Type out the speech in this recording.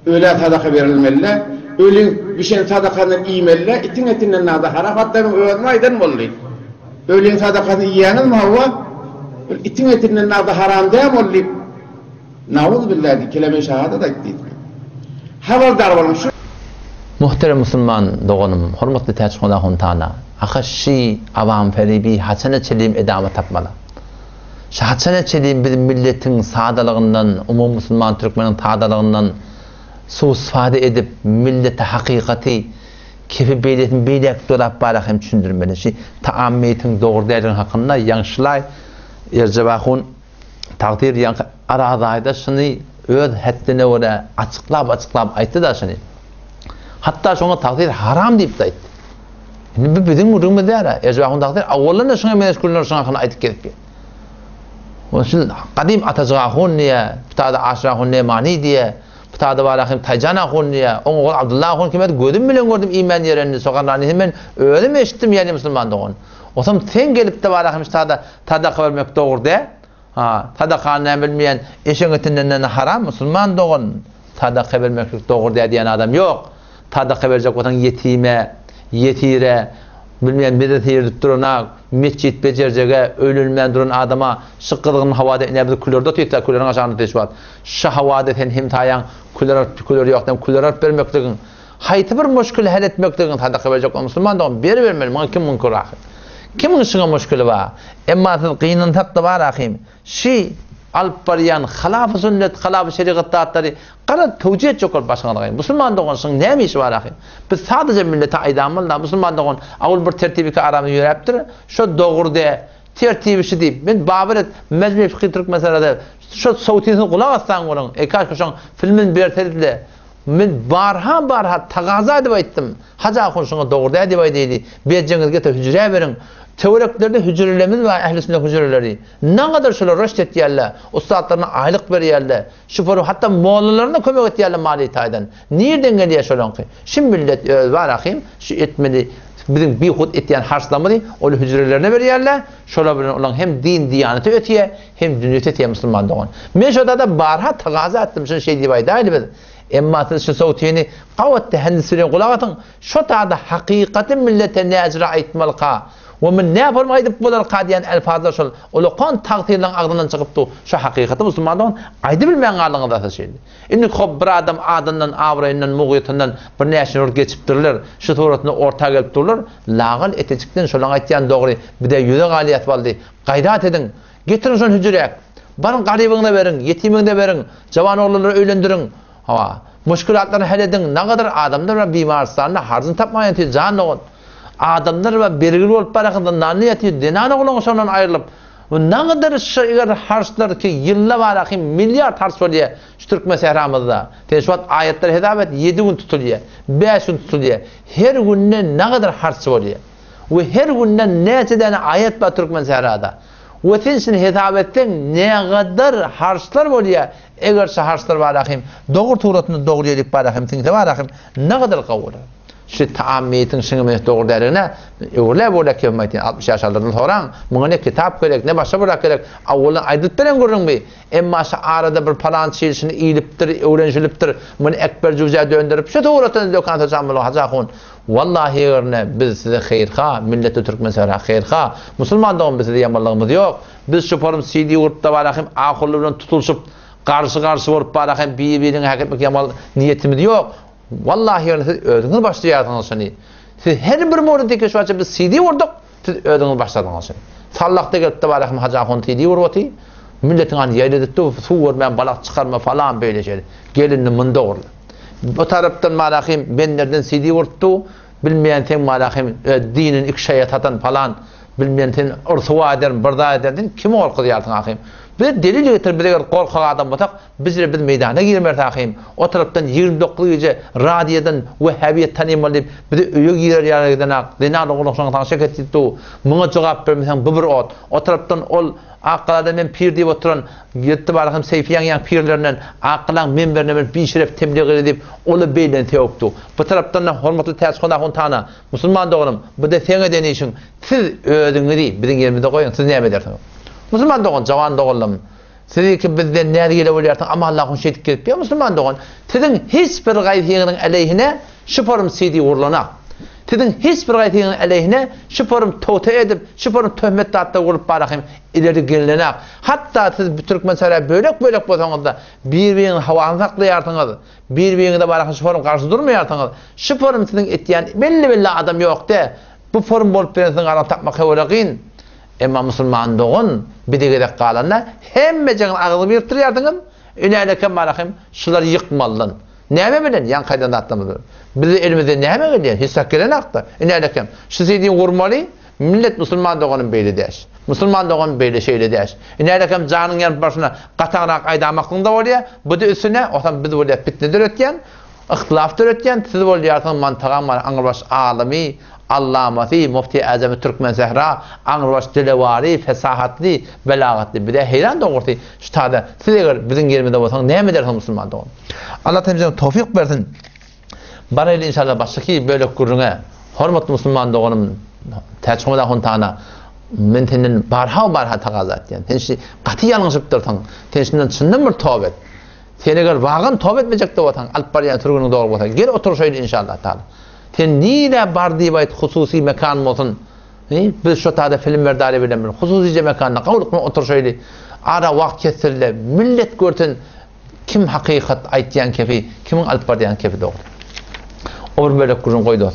öyle sadaka verilmeli. Öyle bir şey sadakanın iyimeli. İtin etinden nada harafatların öğrenmeyden mi oluyor? Öyle sadakanı yiyenin mi hava? İtin etinden nada haram değil mi oluyor? Na'udhu billahi kelime şehadet ettik. Havaldar olun şu. Muhterem Müslüman doğanım, hürmetli teçhuna huntana. Akışı avam feribi hasene çelim edamı tapmalı. Şu hasene çelim bizim milletin sağdalığından, umum Müslüman Türkmenin sağdalığından suistifade edip millete hakikati kefi beyletin beylek dolap barahim düşündürmeli. Şu taammiyetin doğru değerin hakkında yanlışlay ercebahun takdir yan aradayda şunu öz haddine göre açıklap aytdı da şunu. Hatta şuna takdir haram deyip de aytdı. Şimdi bizim vurduğumuz değil ha. Ercebahun takdir avvalına şuna meşgullar şuna hakkında aytıp gelip. Onun için kadim atacağın niye, pitada aşrağın ne mani diye, pitada barahim taycanağın niye, onun Abdullah'ın kime gördüm bile gördüm iman yerenini sokanlarını hemen öyle mi eşittim yani Müslüman doğun. O zaman sen gelip de barahim tadaka vermek doğru de. Tadakanı bilmeyen eşin etinden haram Müslüman doğun. Tadaka vermek doğru de diyen adam yok. Tadaka verecek olan yetime, yetire, bilmeyen bir de yerdip durana, mescit becereceğe, ölülmeyen duran adama, şıkkılığının havada inebilir kulörde tüyükler, kulörün aşağında teşvat. Şu havada hem tayan, kulör yoktan, kulör alıp vermektiğin. Hayti bir müşkül hal etmektiğin tadaka verecek olan Müslüman doğun. Bir vermeli, bana kim münkur ahim? Kimin şuna müşkülü var? Emma siz kıyının tattı var ahim. Şi alıp bariyan, halaf-ı sünnet, halaf-ı şeriat dağıtları, qara tevcih çokul başkanlığı. Müslüman doğun şunun ne işi var ahim? Biz sadece millete aydamınla, Müslüman doğun ağıl bir tertibi ki aramı yüreptir. Şu doğru de, tertibi şu deyip, ben Babret, mecmi fıkhi Türk meselede, şu savutiyesini kulak aslan olun, kaç kuşan filmin bir tertibiyle, ben barha tagaza edip aytdım. Haca akın şuna doğru de edip aytıydı. Beyeceğiniz gete hücreye verin. Teoreklerde hücrelerimiz var, ehl-i sünnet hücreleri. Ne kadar şöyle röşt etiyerler, ustadlarına aylık veriyerler, şüpheru hatta moğollarına kömek etiyerler mali itayden. Nereden geliyor şöyle ki? Şimdi millet var ahim, şu etmeli, bizim bir hud etiyen harçlamadı, onu hücrelerine veriyerler, şöyle olan hem din diyaneti öteye, hem dünyet öteye Müslüman doğan. Ben şurada da barha tagaza ettim, şunu şey diye ayda biz. Emma siz şu savutiyeni kavvette hendisine kulak atın, şu taada hakikatin millete ne ecra etmelka. ومن ne yapalım aydıp bular kadiyen elfazlar şol. Olu kon takdirden ağzından çıkıptı. Şu hakikati Müslümanların aydı bilmeyen ağlığında da şeydi. Inni xob bir adam adından, avrayından, muğyatından bir neşin geçiptirler. Şu turatını orta gelip dururlar. Lağıl etecikten şolan aytyan doğru. Bir de yüze galiyat valdı. Gayrat edin. Getirin şun hücreye. Barın garibine verin, yetimine verin. Cavan oğulları öğlendirin. Müşkülatlarını hal edin. Ne kadar adamlar var bimarstanında harzın tapmayan diye can oğul. Adamlar ve belirli olup barakında nanı yatıyor, denanı olan sonundan ayrılıp ne kadar şeyler harçlar ki yılla var akım milyar harç oluyor şu Türkmen sehramızda. Şu ayetler hedabet 7 gün tutuluyor, 5 gün tutuluyor. Her günde ne kadar harç oluyor ve her günde ne tane ayet var Türkmen sehrada. Ve sensin hedabetten ne kadar harçlar oluyor. Eğer şu harçlar var akım doğru tuğratını doğru yedik var akım tinse var akım ne kadar kavur. Şu taammiyetin şыңımı doğru derine öyle böyle kıymetin 60 yaşlarından sonra buna ne kitap gerek ne başka bırak gerek avvaldan aydıp veren görün mü? Emma şu arada bir falan şeysini iyiliptir, öğrenciliptir, bunu ekber cüzeye döndürüp şu doğrudan lokanta camılı hacakun. Vallahi yerine biz size hayırha, milleti Türk mesela hayırha, Müslüman doğum bize yamanlığımız yok. Biz şu forum CD urtta varahim, akıllıdan tutulsup, karşı vurup varahim, birbirine hak etmek yamal niyetimiz yok. Vallahi yani siz ödünüz başlayardınız şimdi. Siz her bir moradaki şu açıp biz CD vurduk, siz ödünüz başladınız şimdi. Sallakta gelip de varahim hacakun CD vurvatı, milletin hani yayladıktı, su vurmayan balak çıkarma falan böyle şeyler. Gelin mında orla. Bu taraftan marahim benlerden CD vurttu, bilmeyen sen marahim dinin ikşayet atan falan, bilmeyen sen ursuva ederin, barda ederin, kimi orkuduyardın ahim? Bir delil getir, bir de korkak adam batak, biz meydana girmer ahim. O taraftan 29 gece radiyadan Vehhabiyet tanıyım deyip, bir de üye girer yargıdan, dinarlı oluşan tanışık ettikti. Buna cevap vermesen bu bir ot. O taraftan ol akılada men pir deyip oturan, yetti barahım Seyfiyan yan pirlerinden, akılan menberine bir şeref temliğ edip, onu beylen teoktu. Bu taraftan da hormatlı teskonda hontana, Müslüman doğunum, bu da sene deneyişin, siz ödünü değil, bizim yerimizde koyun, siz ne edersiniz? Müslüman doğun, cavan doğullum. Sizi ki bizden näde gele bolarsyň, ama Allah'ın şeýdik gelip ýa musulman dogan. Tiziň hiç bir gaýtygynyň aleyhine şu forum sidi urlanak. Tiziň hiç bir gaýtygynyň aleyhine şu forum towta edip, şu forum töhmet tatda urup barakym ileri gelenak. Hatta siz bu Türkmençara bölek bolsaňyzda bir-biriňi hawany saklaýarsyňyz, bir-biriňi barakym şu forum garşy durmaýarsyňyz. Şu forum tiziň etýän belli adam ýok-da. Bu forum bolup berensiň garan tapmak hewlagyn. Emma musulman doğun bidigede qalanna hemme jeň agyly birtirýärdiňiz. Üneleke barakym şular ýykmalyn. Näme bilen ýan gaýdan atlamyzy. Biz elimizde näme gelýär? Hisak gelen akda. Üneleke şu sidi gurmaly millet musulman doğanyň beýle däş. Musulman doğan beýle şeýle däş. Üneleke janyň ýan başyna gatagrak aýdamaklygyňda bolýar. Bu da üstüne otam biz bolýar fitne döretýän, ihtilaf döretýän, siz bolýarsyň mantaga mar aňybaş alimy Allamati, Mufti Azam Türkmen Zehra, Angrbaş dilevari, fesahatli, belagatli. Bir de heyran doğurty. Şu tada siz eger bizim yerimizde bolsaň näme dersiň musulman doğun. Allah temizden tawfik bersin. Baraylı inşallah başyky böyle gurruna hormatly musulman doğunum täçmada hontana men tenden barha tagaza etýän. Tenşi gaty ýalňyşyp dursaň, tenşinden çyndan bir tawba et. Sen eger wagyn tawba etmejek bolsaň, alyp barýan turgunyň doğru bolsa, gel otur şöyle inşallah taala. Sen nile bar diýip hususi mekan bolsun. Biz şu tada film berdari bilen hususi mekanda gawrukma otur şöyle. Ara wagt kesirle millet görsen kim hakykat aýtýan kefi, kimin alyp barýan kefi doğru. Or böyle kurun koydu.